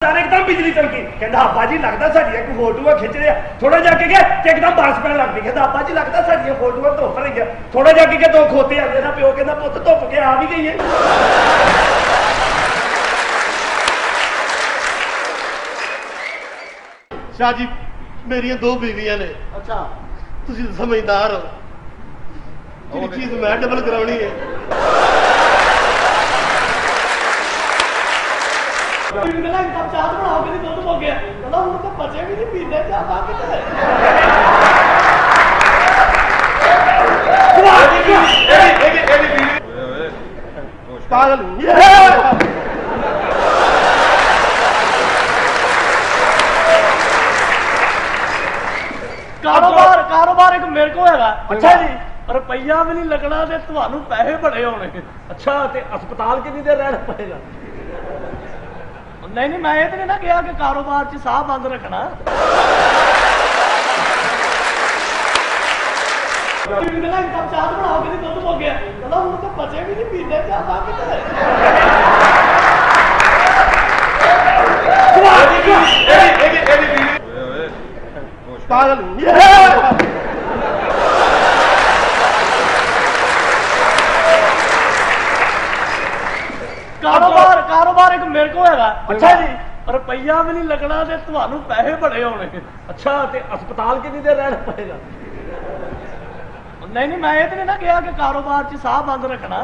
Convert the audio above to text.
तार एकदम बिजली चमकी कहता अब्बा जी लगता साडियां कोई फोटो खिंच रहे थोड़ा जाके गया ते एकदम बारिश पैन लग गई कहता अब्बा जी लगता साडियां फोटो धुप रही थोड़ा जाके गया दो खोते आते ना प्यो कहता पुत्त धुप के आ भी गई है शाह जी मेरिया दो बीवियां ने अच्छा तुसी समझदार हो जी चीज मैं डबल करानी है चाह बनाओगे नहीं दुध हो गया कहना हूं तो बचे भी नहीं पीने चाह पागल कारोबार कारोबार एक मेरे को है अच्छा जी रुपया भी नहीं लगना ते तुहानू पैसे बड़े होने अच्छा ते अस्पताल कितनी देर रहना पड़ेगा नहीं नहीं मैं ये तो नहीं ना कहा कि कारोबार च साह बंद रखना चाह बनाओगे नहीं दुध हो गया कहना हूं तो बचे भी नहीं पीने चाह पागल कारोबार कारोबार एक मेरे को है अच्छा जी रुपया भी नहीं लगना ते तुहानू पैसे बड़े होने अच्छा ते अस्पताल कितनी देर रहना पड़ेगा नहीं नहीं मैं ये तो नहीं ना कहा कि कारोबार च साह बंद रखना